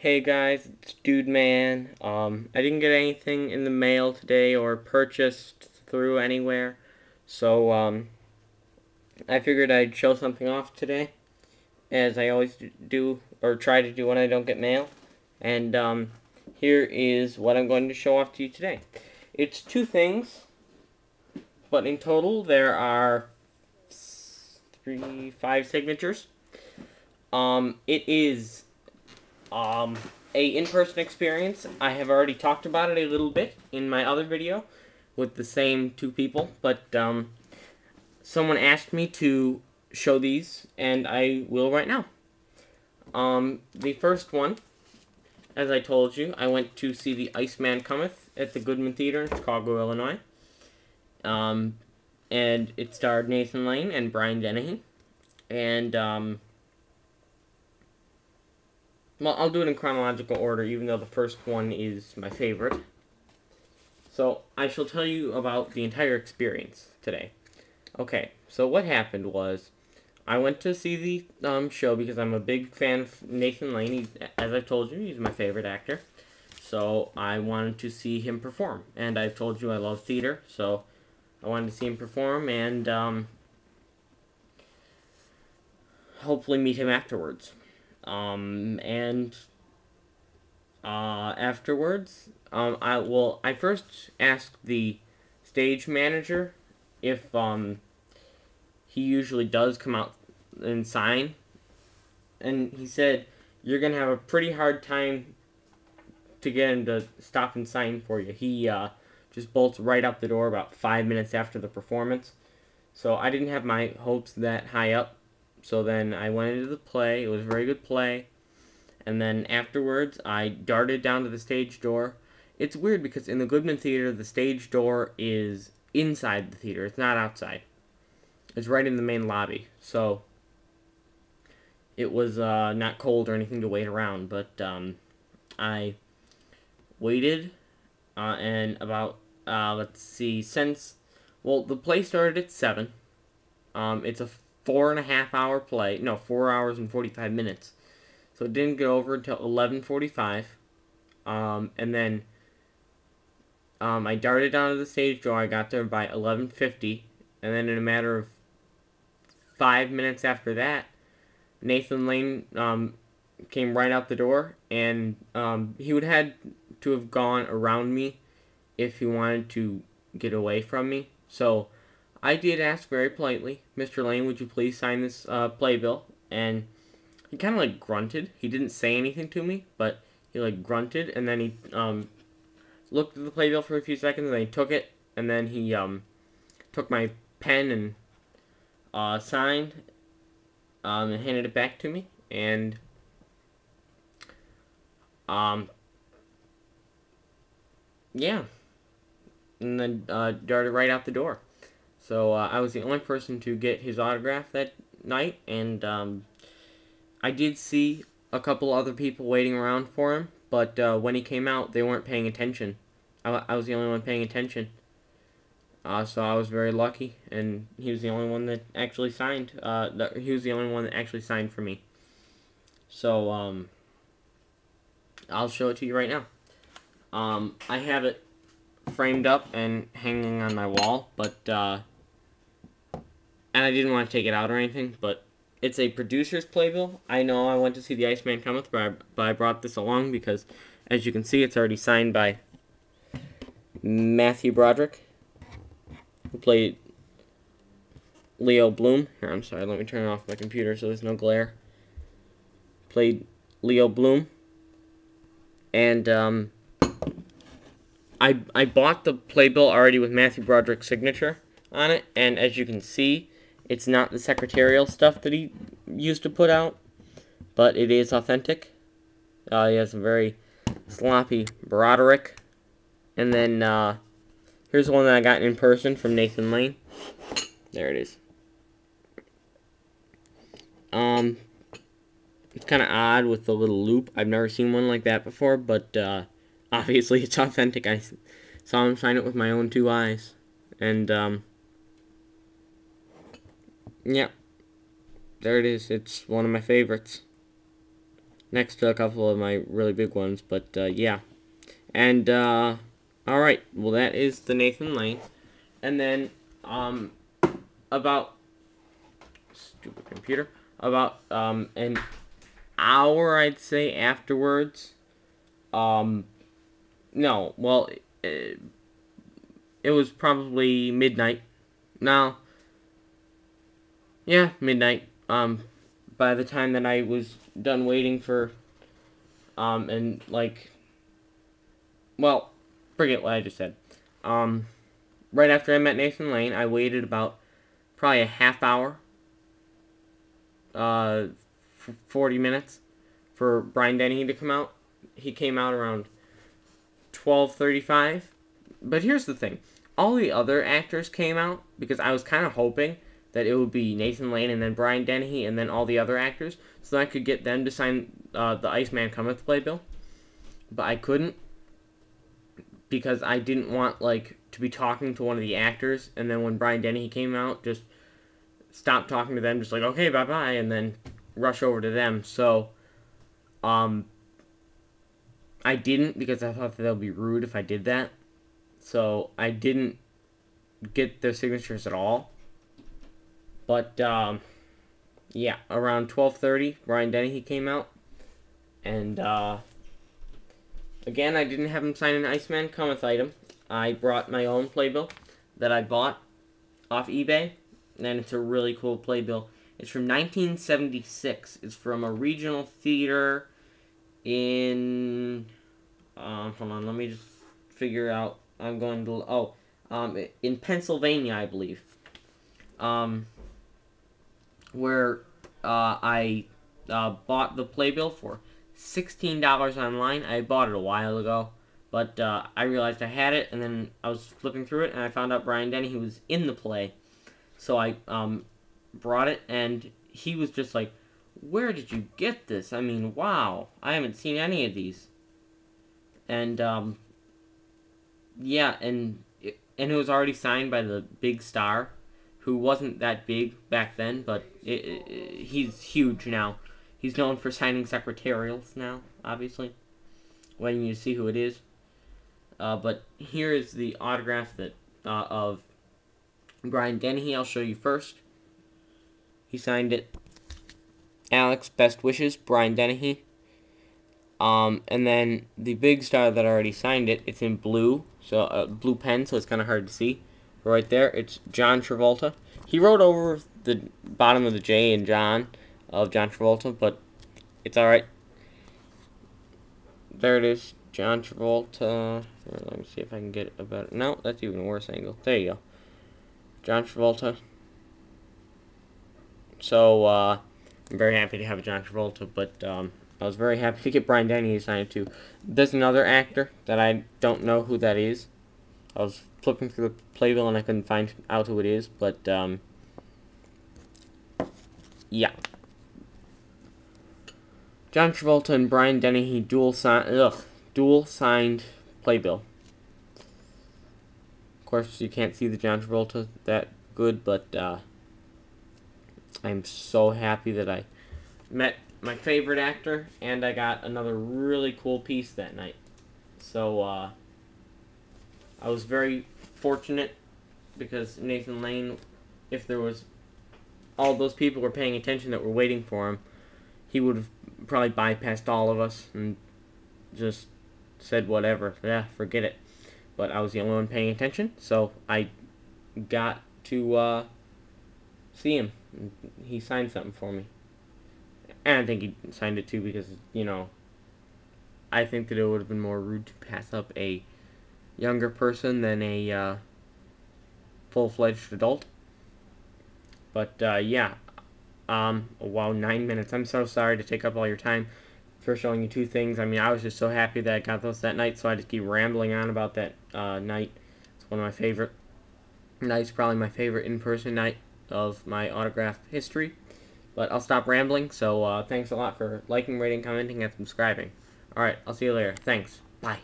Hey guys, it's Dude Man. I didn't get anything in the mail today or purchased through anywhere, so I figured I'd show something off today, as I always do or try to do when I don't get mail. And here is what I'm going to show off to you today. It's two things, but in total there are 5 signatures. It is a in-person experience. I have already talked about it a little bit in my other video with the same 2 people, but someone asked me to show these, and I will right now. The first one, as I told you, I went to see The Iceman Cometh at the Goodman Theater in Chicago, Illinois. And it starred Nathan Lane and Brian Dennehy. And, well, I'll do it in chronological order, even though the first one is my favorite. So, I shall tell you about the entire experience today. Okay, so what happened was, I went to see the show because I'm a big fan of Nathan Lane. As I've told you, he's my favorite actor. So, I wanted to see him perform. And I've told you I love theater, so I wanted to see him perform and hopefully meet him afterwards. Afterwards, I first asked the stage manager if, he usually does come out and sign, and he said, you're gonna have a pretty hard time to get him to stop and sign for you. He, just bolts right out the door about 5 minutes after the performance, so I didn't have my hopes that high up. So then I went into the play. It was a very good play. And then afterwards, I darted down to the stage door. It's weird because in the Goodman Theater, the stage door is inside the theater. It's not outside. It's right in the main lobby. So it was not cold or anything to wait around. But I waited and about, let's see, well, the play started at 7. It's a 4.5 hour play. No, 4 hours and 45 minutes. So it didn't get over until 11:45. And then I darted down to the stage door. I got there by 11:50. And then in a matter of 5 minutes after that, Nathan Lane came right out the door. And he would have had to have gone around me if he wanted to get away from me. So I did ask very politely, Mr. Lane, would you please sign this playbill? And he kind of like grunted. He didn't say anything to me, but he like grunted, and then he looked at the playbill for a few seconds, and then he took it, and then he took my pen and signed and handed it back to me, and yeah, and then darted right out the door. So I was the only person to get his autograph that night, and I did see a couple other people waiting around for him, but when he came out, they weren't paying attention. I was the only one paying attention. So I was very lucky, and he was the only one that actually signed. He was the only one that actually signed for me. So I'll show it to you right now. I have it framed up and hanging on my wall, but and I didn't want to take it out or anything, but it's a producer's playbill. I know I went to see The Iceman Cometh, but I brought this along because, as you can see, it's already signed by Matthew Broderick, who played Leo Bloom. Here, I'm sorry, let me turn off my computer so there's no glare. Played Leo Bloom. And I bought the playbill already with Matthew Broderick's signature on it, and as you can see, it's not the secretarial stuff that he used to put out, but it is authentic. He has a very sloppy Broderick. And then here's the one that I got in person from Nathan Lane. There it is. It's kind of odd with the little loop. I've never seen one like that before, but obviously it's authentic. I saw him sign it with my own 2 eyes. And yeah, there it is. It's one of my favorites. next to a couple of my really big ones, but yeah. And alright, well that is the Nathan Lane. And then about stupid computer, about an hour I'd say afterwards. No, well it was probably midnight. No. Yeah, midnight. By the time that I was done waiting for and like, well, forget what I just said. Right after I met Nathan Lane, I waited about probably a half hour, 40 minutes, for Brian Dennehy to come out. He came out around 12:35. But here's the thing. All the other actors came out because I was kind of hoping that it would be Nathan Lane and then Brian Dennehy and then all the other actors, so that I could get them to sign the Iceman Cometh playbill. But I couldn't, because I didn't want, like, to be talking to one of the actors, and then when Brian Dennehy came out, just stop talking to them, just like, okay, bye-bye, and then rush over to them. So, I didn't, because I thought that would be rude if I did that. So, I didn't get their signatures at all. But, yeah, around 12:30, Brian Dennehy came out, and, again, I didn't have him sign an Iceman Cometh item. I brought my own playbill that I bought off eBay, and it's a really cool playbill. It's from 1976. It's from a regional theater in, hold on, let me just figure out, I'm going to, in Pennsylvania, I believe, where, I, bought the playbill for $16 online. I bought it a while ago, but I realized I had it, and then I was flipping through it, and I found out Brian Dennehy was in the play. So I brought it, and he was just like, where did you get this? I mean, wow, I haven't seen any of these. And, yeah, and it was already signed by the big star, who wasn't that big back then, but he's huge now. He's known for signing secretarials now, obviously, when you see who it is. But here is the autograph that of Brian Dennehy. I'll show you first. He signed it, Alex, best wishes, Brian Dennehy. And then the big star that already signed it, it's in blue, so blue pen, so it's kind of hard to see. Right there, it's John Travolta. He wrote over the bottom of the J in John of John Travolta, but it's alright. There it is, John Travolta. Let me see if I can get a better. No, that's even a worse angle. There you go, John Travolta. So I'm very happy to have a John Travolta, but I was very happy to get Brian Dennehy to sign it too. There's another actor that I don't know who that is. I was flipping through the playbill and I couldn't find out who it is, but yeah. John Travolta and Brian Dennehy dual signed playbill. Of course, you can't see the John Travolta that good, but I'm so happy that I met my favorite actor, and I got another really cool piece that night. So, I was very fortunate, because Nathan Lane, if there was all those people were paying attention that were waiting for him, he would have probably bypassed all of us and just said whatever. Yeah, forget it. But I was the only one paying attention, so I got to see him. He signed something for me. And I think he signed it too because, you know, I think that it would have been more rude to pass up a younger person than a full-fledged adult. But, yeah. Wow, 9 minutes. I'm so sorry to take up all your time for showing you two things. I mean, I was just so happy that I got those that night, so I just keep rambling on about that night. It's one of my favorite nights, probably my favorite in-person night of my autograph history. But I'll stop rambling, so thanks a lot for liking, rating, commenting, and subscribing. Alright, I'll see you later. Thanks. Bye.